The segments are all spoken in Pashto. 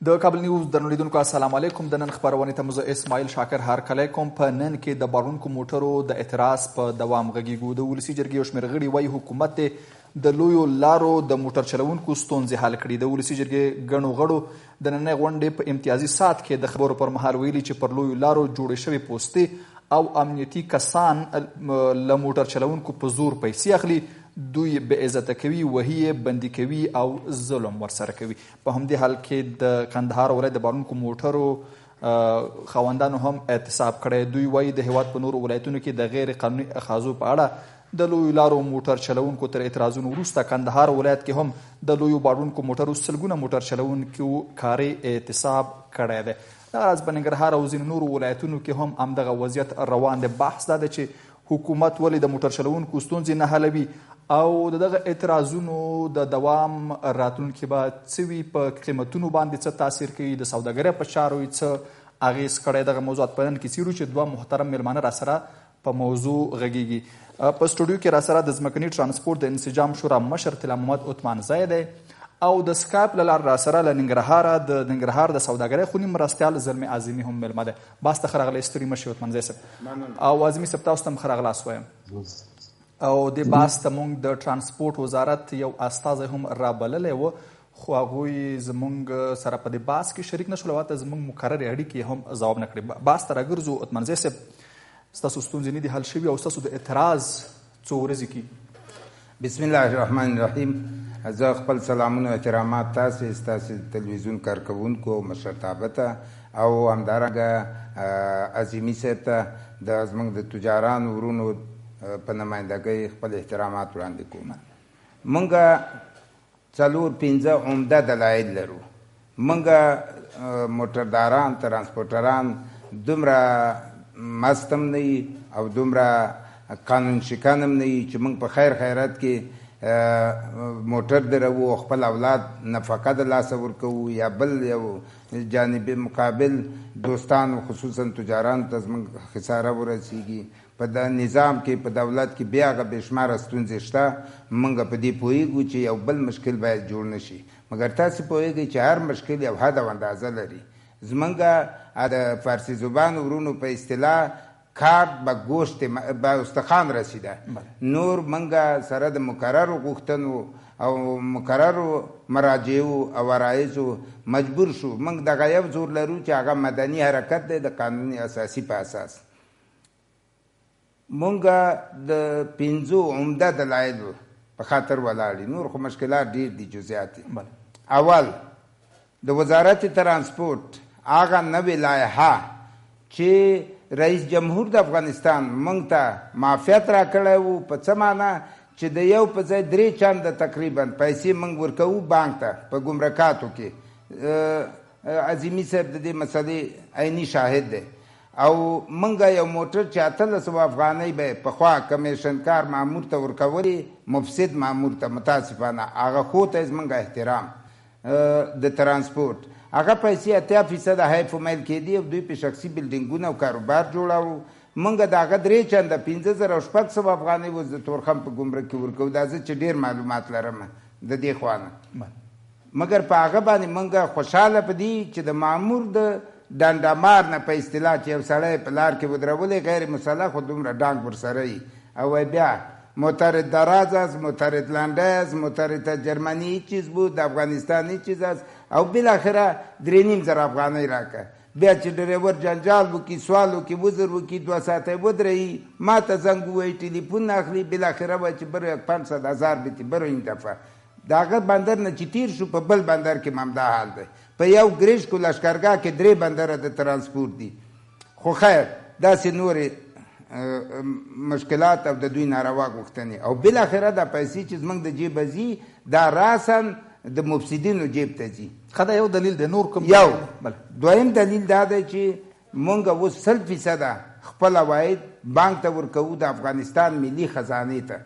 د کابل نیوز درنو لیدونکو السلام علیکم. د نن خبرونې ته زه اسماعیل شاکر هرکلی کوم. په نن کې د بارونکو موټرو د اعتراض په دوام غږیږو. د ولسي جرګې یو شمېر غړي وایي حکومت د لویو لارو د موټر چلوونکو ستونزې حل کړي. د ولسي جرګې ګڼو غړو د نننۍ غونډې په امتیازي ساعت کې د خبرو پر مهال ویلي چې پر لویو لارو جوړې شوې پوستې او امنیتي کسان له موټر چلوونکو په زور پیسې اخلي، دوی بې عزته کوي، وهي بندي کوي او ظلم ورسره کوي. په همدې حال کې د کندهار ولایت د بارونکو موټرو خاوندانو هم اعتصاب کړی. دوی وایي د هیواد په نورو ولایتونو کې د غیر قانوني اخاذو په اړه د لویو لارو موټر چلوونکو تر اعتراضونو وروسته کندهار ولایت کې هم د لویو بارونکو موټرو سلګونه موټر چلوونکو کاري اعتصاب کړی دی. دغه راز په ننګرهار او ځینو نورو ولایتونو کې هم همدغه وضعیت روان دی. بحث دا ده چې حکومت ولې د موټر چلوونکو ستونزې نه حلوي او دغه اعتراضونو د دوام راتلونکي به څه وي، په قیمتونو باندې څه تاثیر کوي، د سوداګرۍ په چارو یې څه اغېز کړی. دغه موضوعات په نن کې څېړو چې دوه محترم میلمانه راسره په موضوع غږیږي. په سټوډیو کې راسره د ځمکني ترانسپورټ د انسجام شورا مشر طلا محمد عثمان زی دی او د سکایپ له لارې راسره له ننګرهار د سوداګرۍ خوني مرستیال زلمې اعظمي هم میلمه دی. باز ته ښه راغلی ستړي مه شئ عثمان زی صاحب او اعظمي صاحب، تاسو ته هم ښه راغلاست وایم. او د باز ته موږ د ترانسپورټ وزارت یو استازی هم رابللی و، خو هغوی زموږ سره په دې بحث کې شریک نه شول او حتی زموږ مقررې اړیکې هم ځواب نه کړې. باز ته راګرځو. عثمان زی صاحب، ستاسو ستونزې نه دي حل شوي او ستاسو د اعتراض څو ورځې کېږي؟ بسم الله الرحمن الرحیم. زه خپل سلامونه او احترامات ستاسو تلویزیون کارکوونکو مشرتابه ته او همدارنګه اعظمي صاحب ته د زموږ د تجارانو ورونو په نمایندګۍ خپل احترامات وړاندې کوم. موږ 4-5 عمده دلایل لرو. موږ موټرداران، ترانسپورټران دومره مستم نه یي او دومره قانون شکن هم نه یي چې موږ په خیر خیرات کې موټر دروو او خپل اولاد نفقه د لاسه ورکوو یا بل یو جانب مقابل دوستانو خصوصا تجارانو ته زموږ خساره ورسیږي. په دا نظام کې په دولت کې بیا هغه بې شماره ستونزې شته. موږ په دې پوهېږو چې یو بل مشکل باید جوړ نه شي، مګر تاسې پوهېږئ چې هر مشکل یو حد او اندازه لري. زمونږ د فارسي زبان ورونو په اصطلاح کارت به گوشت به استخوان رسیده. نور منګه سره د مقررو غوښتنو او مقررو مراجعو او عرایضو مجبور شو. منګ دغه یو زور لرو چې هغه مدني حرکت دی د قانوني اساسي په اساس. مونږ د 5 عمده دلایلو په خاطر ولاړ. نور خو مشکلات ډیر دي، جزئیات. اول د وزارت ترانسپورټ هغه نوې لایحه چې رئیس جمهور د افغانستان موږ ته معافیت راکړی و، په څه معنا چې د یو په ځای 3 چنده تقریبا پیسې موږ ورکوو بانک ته په ګمرکاتو کې. اعظمي صاحب د دې مسلې عیني شاهد دی. او موږ یو موټر چې 1800 افغانۍ به پخوا کمیشنکار مامور ته ورکولي، مفسد مامور ته، متاسفانه هغه خو ته زموږ احترام د ترانسپورټ هغه پیسې 80% حیف میل کېدي او دوی په شخصي بلډینګونه او کاروبار جوړاو. موږ د هغه 3 چنده 5600 افغانۍ وز د تورخم په ګمرک کې ورکوو. دا زه چې ډېر معلومات لرم د دې خوانه، مګر په هغه باندې موږ خوشحاله په دي چې د مامور د ډانډامار نه په اصطلاح چې یو سړی په لار کې ودرولې غیر مسلح خو دومره ډانګ ورسره وي او بیا معترض دراز است، معترض لنده است، معترض جرمنی هیچ چیز بود، افغانستان هیچ چیز است او بالاخره 3.5 افغانۍ راکه. بیا چې ډریور جنجال وکړي، سوال وکړي، وزر وکړي، 2 ساعته ودرهی، ما ته زنګ ووایي، ټلیفون نه اخلي، بالاخره وایي چې برو 500,000 بیتی برو این دفعه. د هغه بندر نه چې تیر شو په بل بندر کې هم دا حال دی. په یو ګریشکو لشکرګاه کې 3 بندره د ترانسپورټ دي. خو خیر داسې نورې مشکلات او د دوی ناروا غوښتنې او بالاخره دا پیسې چې زموږ د جیبه ځي دا راسن د مفسدینو جیب ته ځي. ښه دا یو دلیل دی. نور کوم؟ یو دویم دلیل دا دی چې موږ اوس 100% خپل عواید بانک ته ورکوو د افغانستان ملي خزانې ته.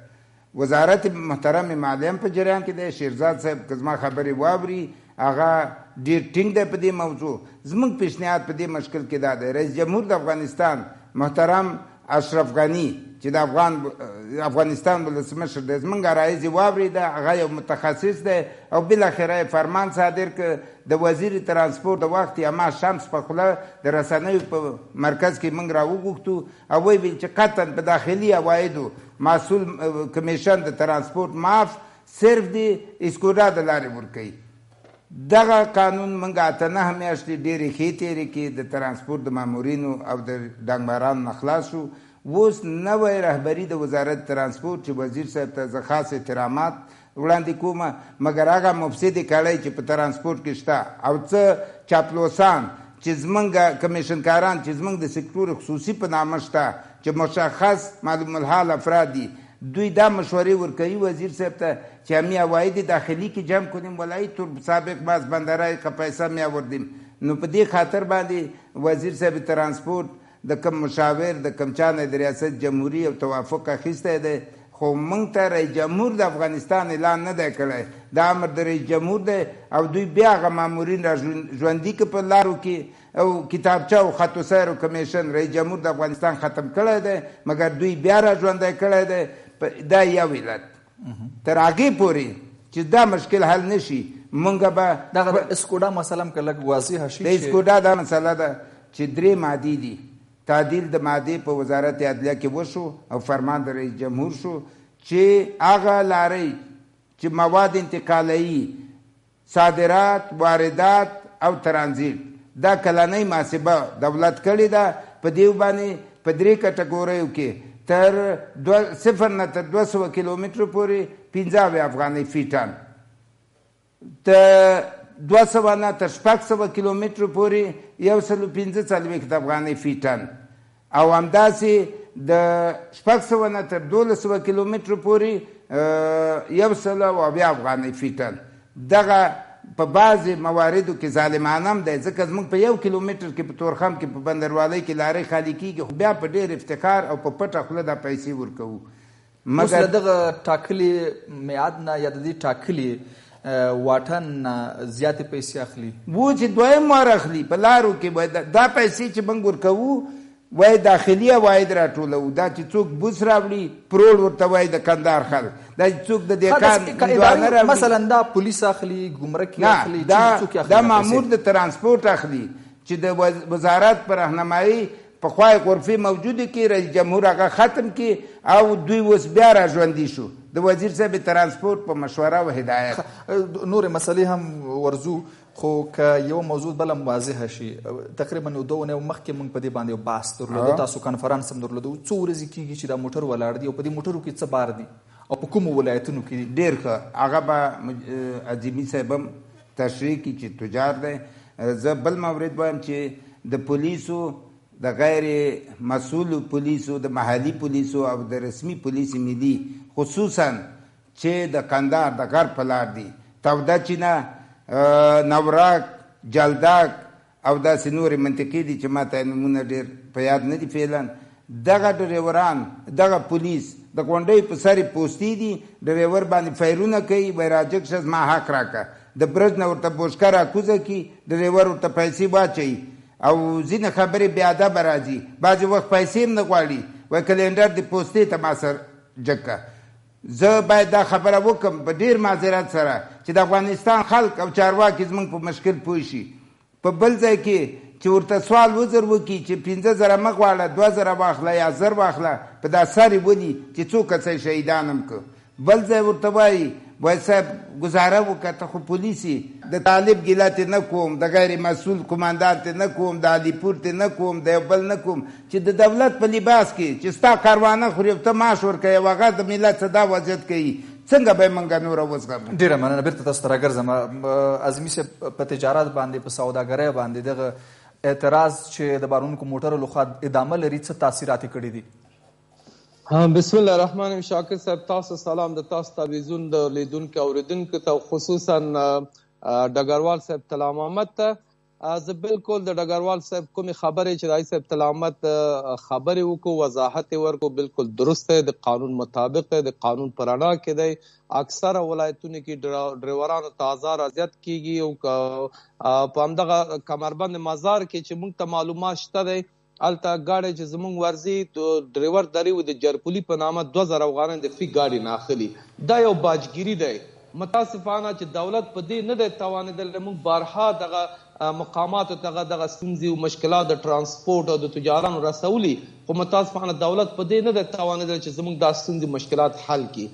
وزارت محترم مالیه په جریان کې دی. شیرزاد صاحب که زما خبرې واوري هغه ډېر ټینګ دی په دې موضوع. زموږ پیشنهاد په دې مشکل کې دا دی، رئیس جمهور د افغانستان محترم اشرف غني چې د افغانستان ولسمشر دی زمونږ رایز یې واورېده، هغه یو متخصص دی او بالاخره فرمان صادر که د وزیر ترانسپورت د وخت اما شمس په خوله د رسنیو په مرکز کې موږ راوغوښتو او ویل چې قطعا په داخلي عوایدو مسؤل کمیشن د ترانسپورت معاف صرف د اسکوډا د لارې ورکوي. دغه قانون موږ 8 میاشتې ډېرې ښې تېرې کړې د ترانسپورت د مامورینو او د ډنګمارانو نه خلاص شو. اوس نوی رهبري د وزارت ترانسپورت چې وزیر صاحب ته زه خاص احترامات وړاندې کومه، مګر هغه مفسدې کړۍ چې په ترانسپورت کې شته او څه چاپلوسان چې زمونږ کمیشنکاران چې زمونږ د سکتور خصوصي په نامه شته چې مشخص معلوم الحال افراد دي، دوی دا مشورې ورکوي وزیر صاحب ته چې همی عواید داخلي کې جمع کنیم ولای تو سابق باز بندرای که پیسه می آوردیم. نو په دې خاطر باندې وزیر صاحب ترانسپورت د کم مشاور د کم چانه د ریاست جمهوریت او توافق اخیسته ده، خو موږ ته رئیس جمهور د افغانستان اعلان نه دی کړی، دا امر د رئیس جمهور دی او دوی بیا هغه مامورین را ژوندي که په لارو کې او کتابچه او خط سیر کمیشن رئیس جمهور د افغانستان ختم کړی دی، مګر دوی بیا را ژوندی کړی دی. دا یو علت. تر هغې پورې چې دا مشکل حل نشي موږ به دغه اسکوډا مسله هم که لږ واضحه شي. د اسکوډا دا مسله ده چې 3 مادې دي. تعدیل د مادې په وزارت عدلیه کې وشو او فرمان د رئیس جمهور شو چې هغه لارې چې مواد انتقالي، صادرات، واردات او ترانزیت دا کلنۍ محاسبه دولت کړې ده. په دې باندې په 3 کټګوریو کې تر 0 نه تر 200 کیلومتر پورې 15 افغانۍ فی ټن، تر 200 نه تر 600 کیلومتر پورې 145 افغانۍ فی ټن، او همداسې د 600 نه تر 1200 کیلومتر پورې 120 افغانۍ فی ټن. دغه په بعضې مواردو کې ظالمانه هم دی، ځکه زموږ په 1 کیلومتر کې په تورخم کې په بندروالۍ کې لارې خالي کېږي، خو بیا په ډېر افتخار او په پټه خوله دا پیسې ورکوو. اوس له دغه ټاکلي میعاد نه یا د دې ټاکلي واټن نه زیاتې پیسې اخلي و چې دویم وار اخلي په لارو کې دا پیسې چې موږ ورکوو وای داخلي عواید راټولوو. دا چې څوک بوس راوړي پرول ورته وای د کندهار خلک، دا چې څوک د دهقان مثلا دا پولیس اخلي، ګمرکي اخلي، دا مامور د ترانسپورت اخلي چې د وزارت پر راهنمایي پخوای غرفې موجوده کې رئیس جمهور هغه ختم کې او دوی اوس بیا را ژوندي شو د وزیر صاحب ترانسپورت په مشوره او هدایت. نور مسلې هم ورزو، خو که یو موضوع بله واضحه شي، تقریبا 2 اونۍ مخکې موږ په دې باندې یو بحث درلوده، تاسو کنفرانس هم درلوده. څو ورځې کېږي چې دا موټر ولاړ دي او په دې موټرو کې څه بار دي او په کومو ولایتونو کې دي؟ ډېر ښه. هغه به عظیمي صاحب هم تشریح کړي چې تجار دی. زه بل مورد وایم چې د پولیسو، د غیر مسؤل پولیسو، د محلي پولیسو او د رسمي پولیس ملي خصوصا چې د کندهار د غرب په لار دي، توده چینه، نوراک، جلداک او داسې نورې منطقې دي چې ما ته نومونه ډېر په یاد نه دي فعلا. دغه ډریوران، دغه پولیس د غونډۍ په سر پوستي دي، ډریور باندې فایرونه کوي، وایي راجک شه زما حق راکړه، د برج نه ورته بوشکه راکوزه کړي، ډریور ورته پیسې واچوي او ځینې خبرې بې ادبه راځي، بعضې وخت پیسې هم نه غواړي، وایي کلنډر د پوستې ته ما سر جګه. زه باید دا خبره وکم په ډیر معذرت سره چې د افغانستان خلک او چارواکي زموږ په مشکل پوه شي. په بل ځای کې چې ورته سوال وزر وکړي چې 15,000 مه غواړه، 2,000 واخله یا 1000 واخله، په دا ساري ولي چې څو کسه شهیدان هم که. بل ځای ورته وایي وای صاحب گزاره وکړه خو پولیسي د طالب ګیله ته نه کوم، د غیر مسؤل کمانډان ته نه کوم، د علیپور ته نه کوم، د بل نه کوم، چې د دولت په لباس کې چې ستا کاروانه خوري ته معاش ورکوي او هغه د ملت څه دا وضعیت کوي، څنګه به موږ نوره وزغمو؟ ډېره مننه. بېرته تاسو ته راګرځم. اعظمي صاحب په تجارت باندې، په سوداګرۍ باندې دغه اعتراض چې د بارونکو موټرو لخوا ادامه لري، څه تاثیرات یې کړي دي؟ بسم الله الرحمن الرحیم. شاکر صاحب تاسو سلام، د تاسو تلویزیون د لیدونکو اوریدونکو ته خصوصا ډګروال صاحب طلا محمد ته. زه بالکل د ډګروال صاحب کومې خبرې چې دای صاحب طلا محمد خبرې وکړو، وضاحت یې ورکړو، بالکل درست دی، د قانون مطابق دی، د قانون په رڼا کې دی. اکثره ولایتونو کې ډریورانو ته آزار اذیت کیږي او په همدغه کمربند مزار کې چې موږ ته معلومات شته دی هلته ګاډی چې زمونږ ورځي ډریور دري و د جرپولي په نامه 2000 افغانۍ د فی ګاډي نه اخلي. دا یو باجګیري دی. متاسفانه چې دولت په دې نه دی توانېدلی. موږ بارها دغه مقاماتو ته دغه ستونزې او مشکلات د ترانسپورټ او د تجارانو رسولي، خو متاسفانه دولت په دې نه دی توانېدلی چې زموږ دا ستونزې مشکلات حل کړي.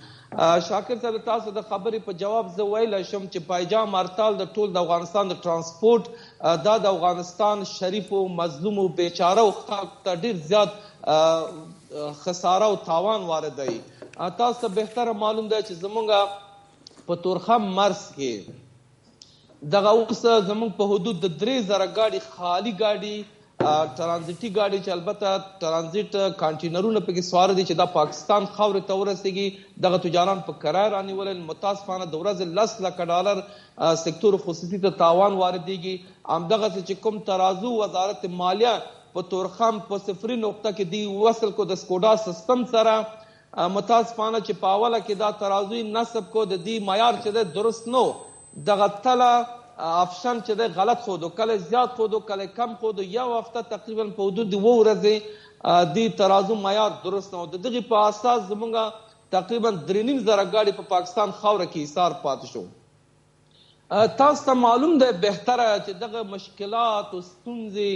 شاکر صاحب تاسو د خبرې په جواب زه ویلی شم چې پایجام هړتال د ټول د افغانستان د ترانسپورټ دا د افغانستان شریفو مظلومو بیچارو خلکو ته ډېر زیات خساره او تاوان واردوي. تاسو ته بهتره معلوم دی چې زموږ په تورخم مرز کې دغه اوس زموږ په حدود د 3000 ګاډي خالي ګاډي ترانزیټي ګاډي چې البته ترانزیټ کانټینرونه پکې سوار دي چې دا پاکستان خاورې ته ورسېږي، دغه تجاران په کرایه رانیولل. متاسفانه د ورځې 10 لکه ډالر سکتور خصوصي ته تاوان واردېږي. همدغسې چې کوم ترازو وزارت مالیه په تورخم په صفري نقطه کې دی وصل کو د سکوډا سیستم سره. متاسفانه چې په اوله کې دا ترازوی نصب کو د دې معیار چې دی درست نو، دغه تله افشن چې دی غلط خودو، کله زیات خودو کله کم خودو. یو هفته تقریبا په حدود 2 ورځې دې ترازو معیار درست نو. د دغې په اساس زمونږ تقریبا 3500 ګاډي په پاکستان خاوره کې ایثار پاتې شو. تاسو ته معلوم دی بهتره چې دغه مشکلات او ستونزې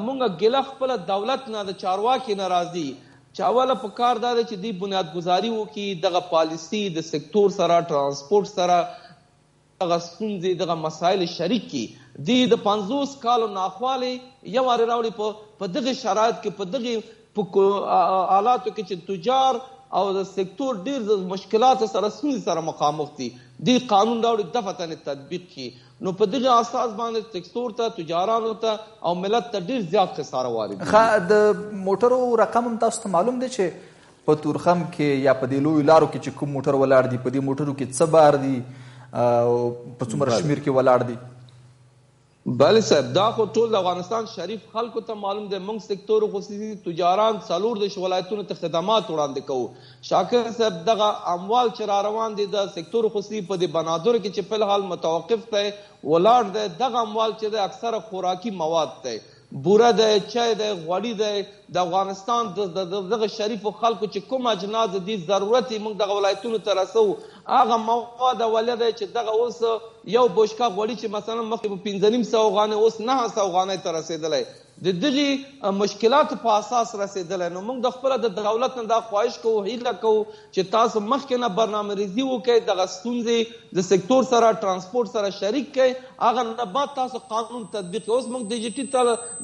مونږ ګیله خپله دولت نه د چارواکي نه راځي چې اوله په کار دا دی چې دوی بنیادګذاري وکړي، دغه پالیسي د سکتور سره ټرانسپورټ سره دغه ستونزې دغه مسایل شریک کړي. دوی د 50 کالو ناخوالې یو وارې راوړي په دغه شرایط کې، په دغه حالاتو کې چې تجار او د سکتور ډېر مشکلاتو سره ستونزې سره مخامخ دي. دوی قانون راوړي دفعتاً تطبیق کړي، نو په دغه اساس باندې سکتور ته، تجارانو ته او ملت ته ډېر زیات خساره وارد دي. د موټرو رقم هم تاسو ته معلوم دی چې په تورخم کې یا په دې لویو لارو کې چې کوم موټر ولاړ دي، په دې موټرو کې څه بار دي، په څومره شمیر کې ولاړ دي؟ بله صاحب، دا خو ټول د افغانستان شریف خلکو ته معلوم دی. موږ سکتور خصوصي تجاران 4 ولایتونو ته خدمات وړاندې کوو. شاکر صاحب دغه اموال چې را روان دي د سکتور خصوصي په دې بنادرو کې چې فلحال متوقف دی ولاړ دی، دغه اموال چې دی اکثره خوراکي مواد دی، بوره دی، چای دی، غوړي دی. د افغانستان دغه شریفو خلکو چې کوم اجناس دي ضرورت یې موږ دغه ولایتونو ته رسوو، هغه مواد اولیه دی چې دغه اوس یو بوشکه غوړي چې مثلا مخکې په 1500 افغانۍ اوس 900 افغانۍ ته رسېدلی، د دغې مشکلاتو په اساس رسېدلی. نو موږ د خپله د دولت نه دا خواهش کوو، هیله کوو چې تاسو مخکې نه برنامه ریزي وکړئ، دغه ستونزې د سکتور سره ټرانسپورټ سره شریک کړئ، هغه نه بعد تاسو قانون تطبیق کړئ. اوس موږ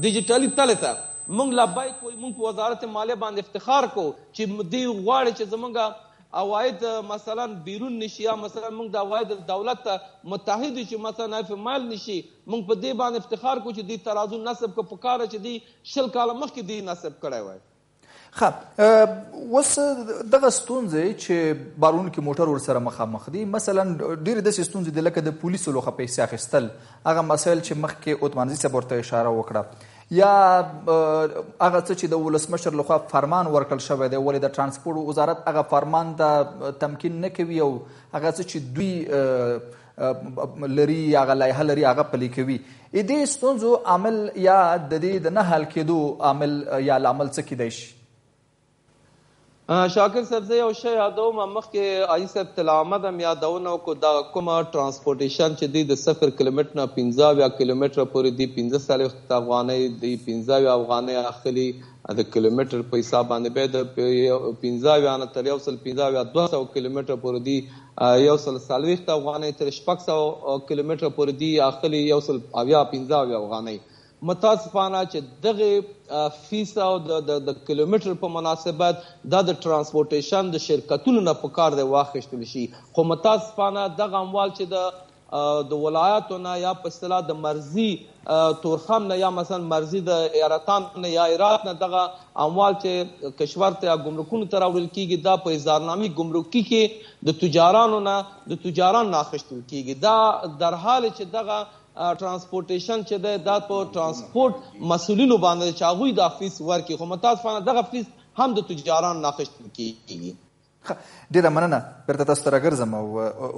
ډیجیټلي تلې ته موږ لبیک وایو، موږ په وزارت مالیه باندې افتخار کوو چې دوی غواړي چې زموږ عواید مثلا بیرون نشي، یا مثلا موږ د عواید دولت ته متحد چې مثلا فمال نشي. موږ په دې باندې افتخار کوو چې دوی ترازو نصب کو په کاره چې دوی 20 کاله مخکې دوی نصب کړی وای. اوس دغه ستونزې چې بارونکي موټر ورسره مخامخ دي، مثلا ډېرې داسې ستونزې دي لکه د پولیسو لخوا پیسې اخیستل، هغه مسایل چې مخکې عثمانزي صاحب ورته اشاره وکړه، یا هغه څه چې د ولسمشر لخوا فرمان ورکړل شوی دی، ولې د ترانسپورټ وزارت هغه فرمان ته تمکین نه کوي او هغه څه چې دوی لري، هغه لایحه لري، هغه پلي کوي. دې ستونزو عامل یا د دې د نه حل کېدو عامل یا لامل څه کیدای شي؟ شاکر صاحب زه یو شی یادوم، مخکې آیي صاحب تلاوت هم یادونه وکړو، دا کومه ټرانسپورټیشن چې دی د 0 کیلومتر نه 15 کیلومتر پورې دی 45 افغانۍ دی 15 افغانۍ اخلي د کیلومتر په حساب باندې، بیا د 15 نه تر 115 200 کیلومتر پورې دی 140 افغانۍ، تر 600 کیلومتر پورې دی اخلي 115 افغانۍ. متاسفانه چې دغه فیس او د کیلومتر په مناسبت دا د ترانسپورټیشن د شرکتونو نه په کار دی واخیستل شي، خو متاسفانه دغه اموال چې د ولایاتو نه یا په اصطلاح د مرزي تورخم نه یا مثلا مرزي د ایرتان نه یا ایرات نه دغه اموال چې کشور ته یا ګمرکونو ته راوړل کیږي، دا په اظهارنامې ګمرکي کې د تجارانو نه اخیستل کیږي. دا در حال چې دغه ترانسپورټیشن چې دی دا په ترانسپورټ مسؤلینو باندې چې هغوی دا فیس ورکړي، خو متاسفانه دغه فیس هم د تجارانو نه اخیستل کیږي. ډېره مننه. بیرته تاسو ته راګرځم او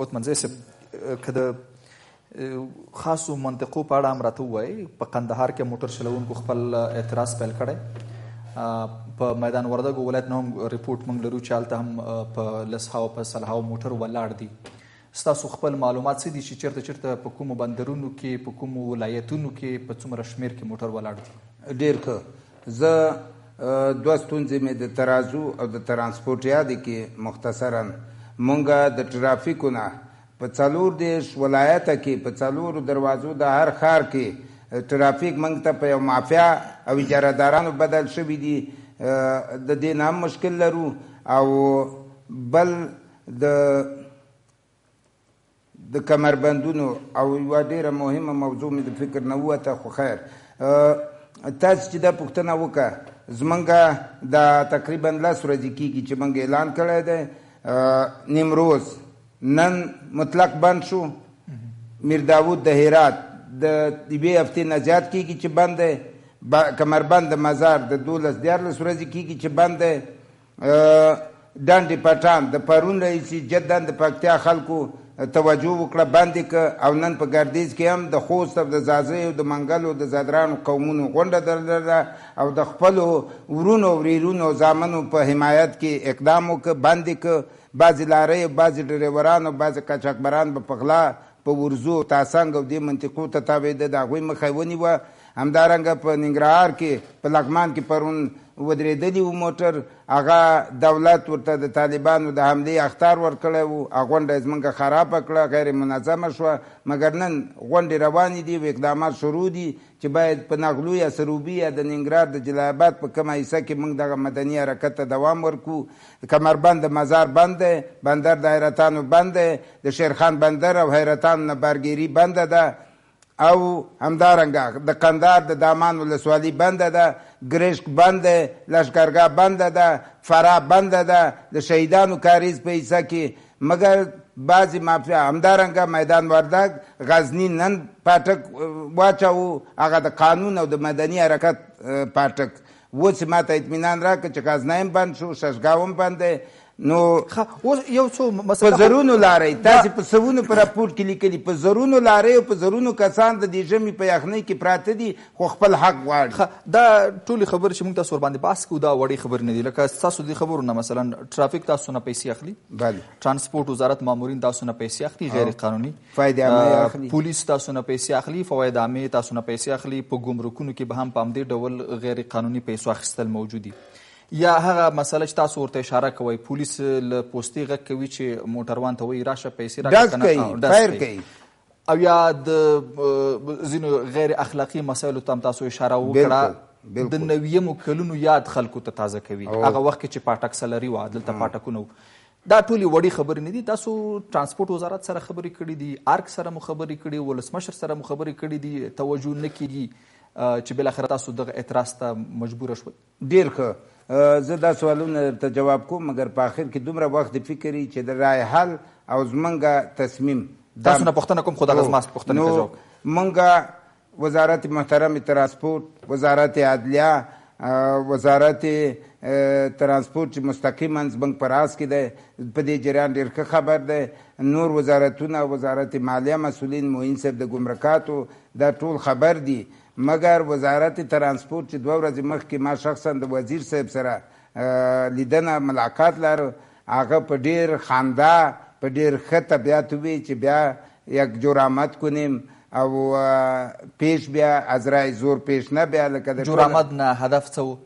عثمانزی صاحب که د خاصو منطقو په اړه هم راته ووایئ. په قندهار کې موټر چلوونکو خپل اعتراض پیل کړی، په میدان وردګو ولایت نه هم ریپورټ موږ لرو چې هلته هم په لسهاوه په سلهاوه موټر ولاړ دي. ستاسو خپل معلومات څه دي چې چیرته په کومو بندرونو کې په کومو ولایتونو کې په څومره شمېر کې موټر ولاړ دي؟ ډېر ښه. زه دوه ستونزې مې د ترازو او د ترانسپورټ یادې کې مختصرا مونږ د ټرافیکو نه په 40 ولایته کې په 4 دروازو د هر ښار کې ټرافیک مونږ ته په یو مافیا او اجارهدارانو بدل شوي دي. د دې نه هم مشکل لرو. او بل د کمربندونو او یوه ډېره مهمه موضوع مې د فکر نه ووته، خو خیر تاسو چې دا پوښتنه وکړه، زمونږ دا تقریبا 10 ورځې کېږي چې مونږ اعلان کړی دی. نیمروز نن مطلق بند شو. میر داود د هرات د یوې هفتې نه زیات کېږي چې بند دی. کمربند د مزار د 12-14 ورځې کېږي چې بند دی. ډنډې پټان د پرون راهیسې جدا د پکتیا خلکو توجه وکړه، بند یې که. او نن په ګردیز کې هم د خوست او د ځاځیو د منګلو د زادرانو قومونو غونډه درلوده او د خپلو ورونو وریرونو زامنو په حمایت کې اقدام وکړه، بند یې که. بعضې لارۍ بعضې ډریوران او بعضې قاچاقبران به په غلا په ورزو تاسنګ او دې منطقو ته تاوېده، د هغوی مخه یې ونیوه. همدارنګه په ننګرهار کې په لغمان کې پرون ودرېدلي و موټر، هغه دولت ورته د طالبانو د حملې اخطار ورکړی و. غونډه یې زموږ خرابه کړه، غیر منظمه شوه. مګر نن غونډې روانې دي او اقدامات شروع دي چې باید په نغلو یا سروبي یا د ننګرهار د جلال آباد په کومه حصه کې موږ دغه مدني حرکت ته دوام ورکو. کمربند د مزار بند دی، بندر د حیرتانو بند دی، د شیرخان بندر او حیرتان نه بارګیري بنده ده. او همدارنګه د قندار د دامان ولسوالي بنده ده، ګرشک بند دی، لشکرګاه بنده ده، فراه بنده ده د شهیدانو کاریز په حصه کې. مګر بعضې مافیا همدارنګه میدان وردګ غزني نن پاټک واچوو، هغه د قانون او د مدني حرکت پاټک. اوس ما ته اطمینان راکړه چې غزنی هم بند شو، ششګاو هم بند دی. نو یو څو په زرونو لارۍ تاسې په سوونو په راپورټ کې لیکلي، په زرونو لارۍ او په زرونو کسان د دې ژمي په یخنۍ کې پراته دي خو خپل حق غواړي. دا ټولې خبرې چې موږ تاسو ورباندې بحث کوو دا وړې خبرې نه دي. لکه ستاسو دې خبرو نه مثلا ټرافیک تاسو نه پیسې اخلي، ترانسپورټ وزارت مامورین تاسو نه پیسې اخلي غیر قانوني، فایدې عامې اخلي، پولیس تاسو نه پیسې اخلي، فواید عامې تاسو نه پیسې اخلي، په ګمرکونو کې به هم په همدې ډول غیر قانوني پیسو اخیستل موجود دي. یا هغه مسله چې تاسو ورته اشاره کوئ، پولیس له پوستې غږ کوي چې موټروان ته وایي راشه پیسې راکړه، خیر کوي. او یا د ځینو غیر اخلاقي مسایلو ته هم تاسو اشاره وکړه، د نویمو کلونو یاد خلکو ته تازه کوي. هغه وخت کې چې پاټک سلري وه، دلته پاټکونه وو. دا ټولې وړې خبرې نه دي. تاسو ترانسپورټ وزارت سره خبرې کړي دي، ارګ سره مو خبرې کړي، ولسمشر سره مو خبرې کړي دي، توجه نه کېږي چې بالاخره تاسو دغه اعتراض ته مجبوره شول؟ ډېر ښه. زه دا سوالونه ته جواب کوم، مګر په آخر کې دومره وخت د فکر چې د رای حل او زمونږ تصمیم تاسو نه پوښتنه کوم، خو دغه زما پوښتنې ته جواب. مونږ وزارت محترم ترانسپورټ، وزارت عدلیه، وزارت ترانسپورټ چې مستقیما زمونږ په راس کې دی، په دې جریان ډېر ښه خبر دی. نور وزارتونه، وزارت مالیه مسؤلین، معین صاحب د ګمرکاتو، دا ټول خبر دي. مګر وزارت ترانسپورټ چې 2 ورځې مخکې ما شخصا د وزیر صاحب سره لیدنه ملاقات لرو، هغه په ډېر خندا په ډېر ښه طبیعت وی چې بیا یک جرامت کنیم او پیش بیا از رای زور پیش نه بیا. لکه د جرامت نه هدف څه و؟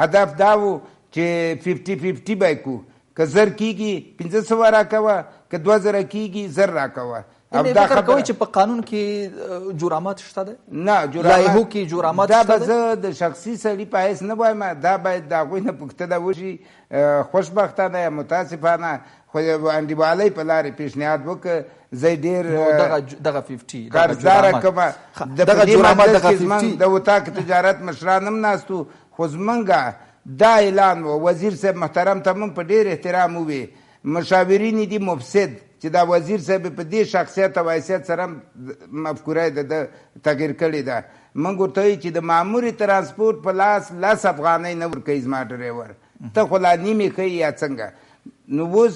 هدف دا و چې 50-50 به کو، که زر کېږي 500 راکوه، که 2000 کېږي زر راکوه. فکر کوئ چې په قانون کې جرامت شته ده؟ نه، لایحو کې جرامت شته ده؟ دا به زه د شخصي سړي په حیث نه وایم، دا باید د هغوی نه پوښتنه وشي. خوشبختانه یا متاسفانه خو د انډیوالۍ په لارې پیشنهاد وکړه. زه ډېر دغه 50 قرضداره کومه، دغه جرامت دغه 50 د وطاق تجارت مشران هم ناستو. خو زمونږ دا اعلان و، وزیر صاحب محترم ته هم په ډېر احترام ووی، مشاورین دي مفسد چې دا وزیر صاحب په دې شخصیت او حیثیت سره مفکوره د تغییر کړې ده. موږ ورته وایو چې د معموري ترانسپورټ په لاس 10 افغانۍ نه ورکوي زما ډریور، ته خو لا نیمې ښیي یا څنګه؟ نو اوس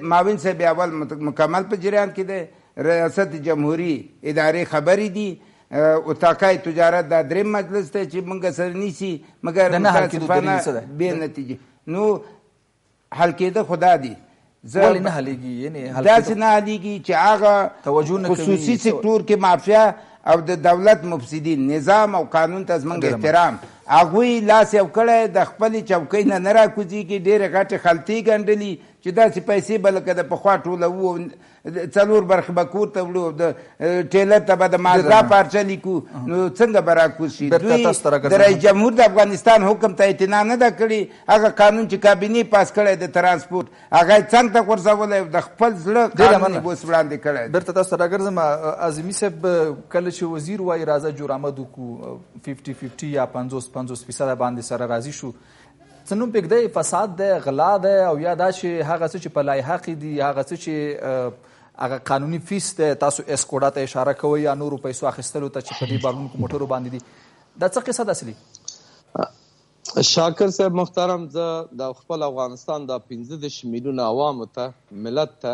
معاون صاحب اول مکمل په جریان کې دی، ریاست جمهوري ادارې خبرې دي، اتاقای تجارت دا دریم مجلس دی چې موږ سره نیسي مګر متاسفانه بې نتیجې. نو حل کېده خو دا دی ولې نه حلیږي؟ داسې نه حلیږي چې هغه خصوصي سکتور کې مافیا او د دولت مفسدین نظام او قانون ته زموږ احترام هغوی لاس یو کړی د خپلې چوکۍ نه نه راکوزېږي. ډېرې غټې خلطې ګنډلي چې داسې پیسې به لکه د پخوا ټولوو، 4 برخې به کور ته وړو، د ټیلر ته به د مازدا پارچه لیکو، نو څنګه به راکوز شي؟ دوی د رئیس جمهور د افغانستان حکم ته اعتنا نه ده کړې. هغه قانون چې کابینې پاس کړی د ترانسپورټ هغه یې څنګ ته غورځولی، د خپل زړه قانون یې اوس وړاندې کړی. بېرته تاسو ته راګرځم. اعظمي صاحب کله چې وزیر وایي راځه جورآمد وکړو 50-50 یا 50% باندې سره راضي شو، څه نوم پرېږدی؟ فساد دی، غلا دی، او یا دا چې هغه څه چې په لایحه کې دي، هغه څه چې هغه قانوني فیس دی، تاسو اسکوډا ته اشاره کوئ یا نورو پیسو اخیستلو ته چې په دې بارونکو موټرو باندې دي، دا څه قصه ده اصلي؟ شاکر صاحب محترم، زه د خپل افغانستان د 15 میلیونه عوامو ته، ملت ته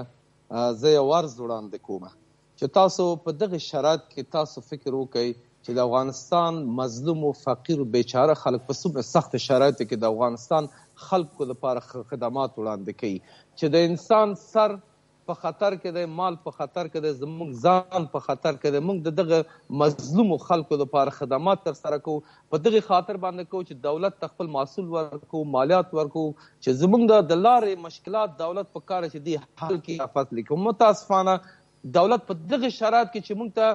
زه یو عرض وړاندې کوم چې تاسو په دغه شرایط کې تاسو فکر وکړئ چې د افغانستان مظلوم و فقیر و بیچاره خلک په څومره سخت شرایطو کې د افغانستان خلکو لپاره خدمات وړاندې کوي، چې د انسان سر په خطر کې دی، مال په خطر کې دی، زموږ ځان په خطر کې دی. موږ د دغه مظلومو خلکو لپاره خدمات ترسره کوو، په دغې خاطر باندې کوو چې دولت ته خپل محصول ورکوو، مالیات ورکوو، چې زموږ د لارې مشکلات دولت په کار چې دی حل کړي یا فصل کړي. متاسفانه دولت په دغه شرایط کې چې موږ ته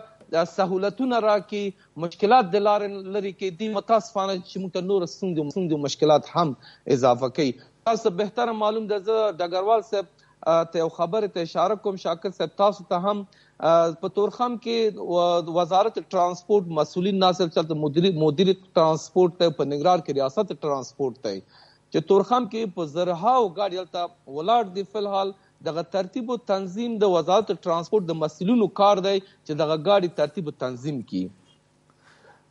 سهولتونه راکړي، مشکلات د لارې لرې کړي، دی متاسفانه چې موږ ته نور ستونزې مشکلات هم اضافه کوي. تاسو بهتره معلوم ده، زه ډګروال صاحب ته یو خبرې ته اشاره کوم. شاکر صاحب تاسو ته هم په تورخم کې وزارت ترانسپورټ مسؤلین ناصر چلته مدیر ترانسپورټ ته، په ننګرهار کې ریاست ترانسپورټ ته، چې تورخم کې په زرهاو ګاډي هلته ولاړ دي. فلحال دغه ترتیب و تنظیم د وزارت ترانسپورټ د مسؤلینو کار دی چې دغه ګاډي ترتیب و تنظیم کړي.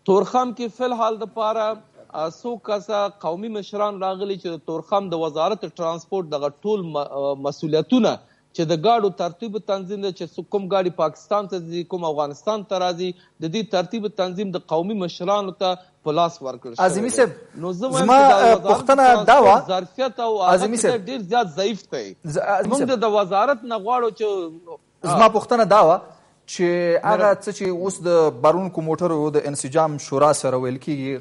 تورخم کې فلحال دپاره 100 کسه قومي مشران راغلي چې د تورخم د وزارت ترانسپورټ دغه ټول مسؤلیتونه چې د ګاډو ترتیب تنظیم دی، چې کوم ګاډي پاکستان ته ځي، کوم افغانستان ته راځي، د دې ترتیب تنظیم د قومي مشرانو ته په لاس ورکړل شوی. اعظمي صاحب زما پوښتنه دا وه، ظرفیت او عادت ډېر زیات ضعیف دی. موږ د وزارت نه غواړو چې زما پوښتنه دا وه چې هغه څه چې اوس د بارونکو موټرو د انسجام شورا سره ویل کېږي،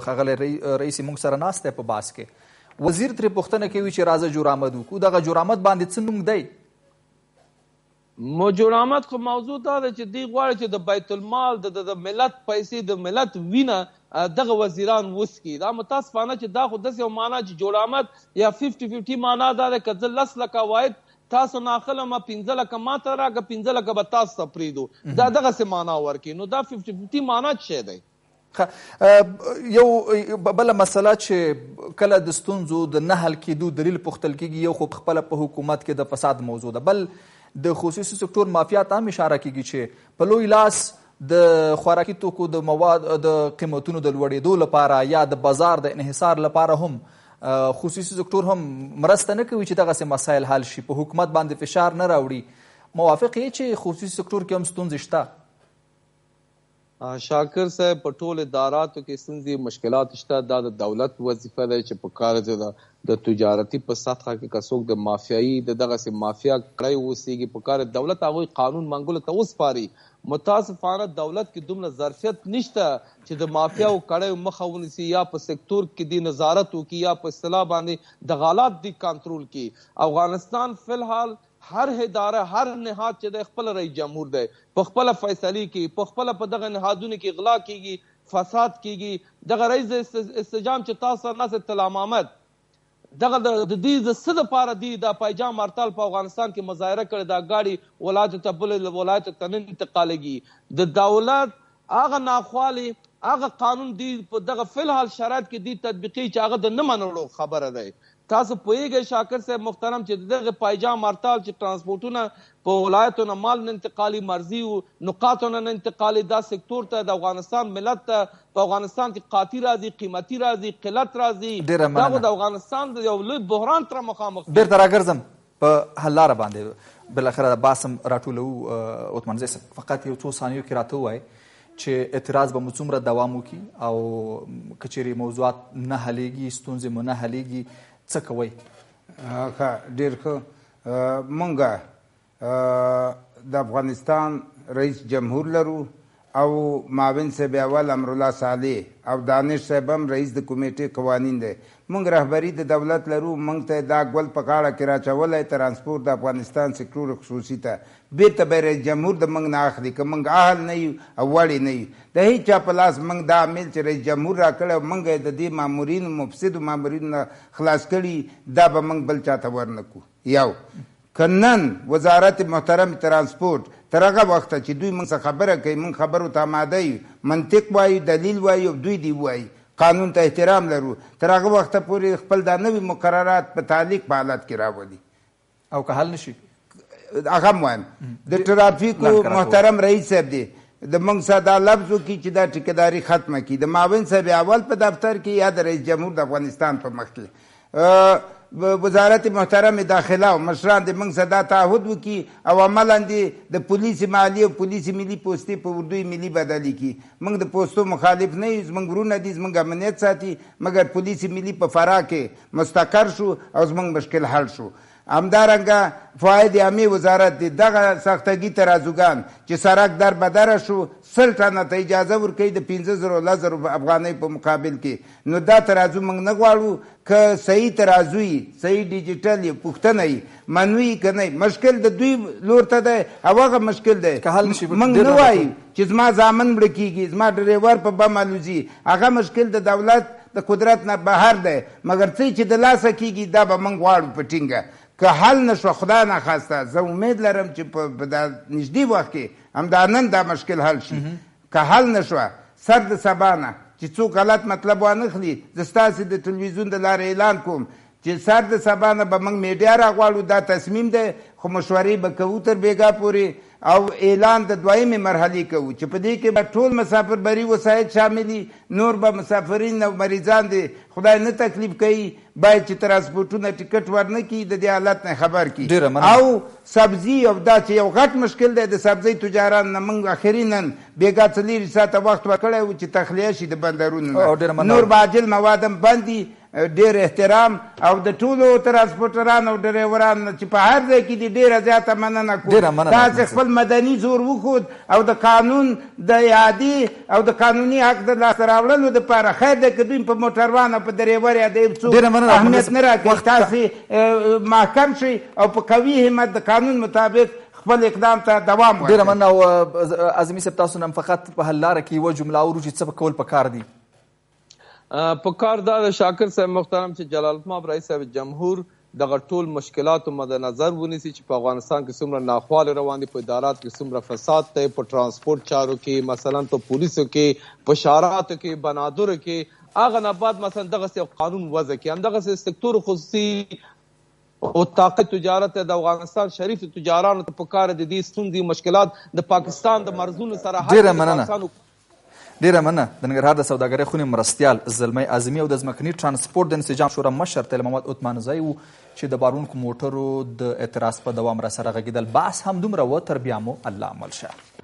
ښاغلی رئیس موږ سره ناست دی په بحث کې، وزیر ترې پوښتنه کوي چې راځه جورآمد وکړو، دغه جورآمد باندې څه نوم دی؟ جورآمد خو موضوع دا ده چې دوی غواړي چې د بیت المال د ملت پیسې، د ملت وینه دغه وزیران وسکي. دا متاسفانه چې دا خو داسې یو معنا چې جورآمد یا 50-50 معنا دا ده که زه 10 لکه عواید تاسو ناخلمه 15 لکه ما ته راکړه، 15 لکه به تاسو ته پرېږدو، دا دغسې معنا ورکړي. نو دا 50-50 معنا څه شی دی؟ یو بله مسله چې کله د ستونزو د نه حل کېدو دلیل پوښتل کېږي، یو خو پخپله په حکومت کې د فساد موضوع ده، بل د خصوصي سکتور مافیا ته هم اشاره کېږي چې په لوی لاس د خوراکي توکو د مواد د قیمتونو د لوړېدو لپاره یا د بازار د انحصار لپاره هم خصوصي سکتور هم مرسته نه کوي چې دغسې مسایل حل شي، په حکومت باندې فشار نه راوړي. موافق یې چې خصوصي سکتور کې هم ستونزې شته؟ شاکر صاحب په ټول اداراتو کې ستونزې مشکلات شته. دا د دولت وظیفه ده چې په کار د تجارتي په سطحه کې که څوک د مافیایي د دغسې مافیا کړی اوسېږي، په کار دولت هغوی قانون منګولو ته وسپاري. متاسفانه دولت کې دومره ظرفیت نشته چې د مافیاو کړیو مخه ونیسي، یا په سکتور کې دی نظارت وکړي، یا په اصطلاح باندې د غالات دی کنټرول کړي. افغانستان فلحال هر اداره، هر نهاد چې د خپل رئیس جمهور دی په خپله فیصلې کوي، په خپله په دغه نهادونو کې غلا کېږي، فساد کېږي. دغه رئیس استجام چې تاسو ناصر طلا محمد دغه د دې د څه دپاره دی دا پایجام هړتال په افغانستان کې مظاهره کړې، دا ګاډي ولایتو ته بلې ولایتو ته نه انتقالېږي. د دولت هغه ناخوالې، هغه قانون دی په دغه فلحال شرایط کې دی تطبیقي چې هغه د نه منلو خبره دی. تاسو پوهیږئ شاکر صاحب محترم چې دغه پایجام هړتال چې ترانسپورټونه په ولایتو نه مال نه انتقالي، مرزي نقاطو نه انتقالي، دا سکتور ته د افغانستان ملت ته په افغانستان کې قاطي راځي، قیمتي راځي، قلت راځي. دا خو د افغانستان د یو لوی بحران سره مخامخ. بیرته راګرځم په حل لاره باندې، بالاخره د بحث هم راټولوو. عثمان زی صاحب فقط یو څو ثانیو کې راته ووایئ چې اعتراض به مو څومره دوام وکړي او که چیرې موضوعات نه حلیږي ستونزې مو نه حلیږي څه کوئ؟ ښه ډېر ښه. موږ د افغانستان رئیس جمهور لرو او معاون صاحب اول امرالله صالح او دانش صاحب هم رئیس د کمیټې قوانین دی. موږ رهبري د دولت لرو. موږ ته دا ګل په غاړه کې راچولی ترانسپورټ د افغانستان سکتور خصوصي ته بېرته به رئیس جمهور د موږ نه اخلي که موږ اهل نه یو او وړې نه یو. د هېڅ چا په لاس موږ دا عمل چې رئیس جمهور راکړی او موږ یې د دې مامورینو مفسدو مامورینو نه خلاص کړي دا به موږ بل چاته ورنه کړو. یو که نن وزارت محترم ترانسپورټ تر هغه وخته چې دوی موږ څه خبره کوي موږ خبرو ته آماده یو، منطق وایو، دلیل وایو، دوی دی وایي، قانون ته احترام لرو، تر هغه وخته پورې خپل دا نوي مقررات په تعلیق په حالت کې راولي. او که حل نشي هغه هم وایم د ټرافیکو محترم رئیس صاحب دی د موږ سره دا لفظ وکړي چې دا ټیکهداري ختمه کړي. د معاون صاحب اول په دفتر کې یا د رئیس جمهور د افغانستان په مخ کې وزارت محترم داخله او مشران د موږ سره دا تعهد وکړي او عملا د پولیس مالی او پولیس ملي پوستې په اردوی ملي بدلي کړي. موږ د پوستو مخالف نه یو، زموږ وروڼه دي، زموږ امنیت ساتي، مګر پولیس ملي په فرا کې مستقر شو او زموږ مشکل حل شو. همدارنګه فواید عامې وزارت دی دغه سختګي ترازوګان چې سړک در بدره شو 100 ټنه ته اجازه ورکوي د 15,000 افغانۍ په مقابل کې. نو دا ترازو موږ نه غواړو که صحیح ترازو وي، صحیح ډیجیټل یې پوښتنه یې منوي که نه مشکل د دوی لور ته دی او هغه مشکل دی. موږ نه وایو چې زما زامن مړه کېږي، زما ډریور په بم الوځي، هغه مشکل د دولت د قدرت نه بهر دی، مګر څه چې د لاسه کېږي دا به موږ غواړو په ټینګه. که حل نشو خدا نخواسته زه امید لرم چې په نږدې وخت کې همدا نن دا مشکل حل شي. که حل نشوه سر د سبا نه چې څوک غلط مطلب وانخلي زه ستاسې د تلویزیون د لارې اعلان کوم چې سر د سبا نه به موږ میډیا راغواړو. دا تصمیم دی خو مشورې به کوو تر بیګا پورې او اعلان د دویمې مرحلې کوو چې په دې کې به ټول مسافربري وسایل شاملي، نور به مسافرین او مریضان دي خدای نه تکلیف کوي باید چې ترانسپورټونه ټیکټ ورنه کړي د دې حالت نه خبر کړي. او سبزي او دا چې یو غټ مشکل دی د سبزۍ تجاران نه موږ اخري نن بیګا 4 ساعته وخت ورکړی و چې تخلیه شي د بندرونو نه. نور به عاجل مواد هم بند دي. ډېر احترام او د ټولو ترانسپورټرانو او ډریورانو چې په هر ځای کې دي ډېره زیاته مننه کوم. تاسې خپل مدني زور وښود او د قانون د اعادې او د قانوني حق د لاسته راوړلو دپاره خیر دی که دوی په موټروان او په ډریور یا د څوک اهمیت نه راکوي. تاسې محکم شئ او په قوي همت د قانون مطابق خپل اقدام ته دوام ورکړئ. ډېره مننه. او اعظمي صاحب تاسو نه فقط په حل لاره کې یوه جمله اورو چې څه کول پکار دي؟ پکار دا د شاکر صاحب محترم چې جلال الدین رئیس صاحب جمهور دغه ټول مشکلاتو مد نظر ونیسي چې په افغانستان کې څومره ناخواله روان دي، په ادارات کې څومره فساد دی، په ترانسپورټ چارو کې مثلا په پولیسو کې، په شارعاتو کې، بنادرو کې. هغه نه بعد مثلا دغسې قانون وضع کړي، همدغسې سکتور خصوصي او طاقت تجارت د افغانستان شریف تجارانو ته پکار دي دې ستونزې مشکلات د پاکستان د مرزونو سره حل. ډېره مننه. د ننګرهار د سوداګرۍ خونې مرستیال زلمی اعظمي او د ځمکني ترانسپورټ د انسجام شورا مشر طاهر محمد عثمانزی و چې د بارونکو موټرو د اعتراض په دوام را سره غږېدل. بحث هم دومره و تر بیا مو الله عمل شه.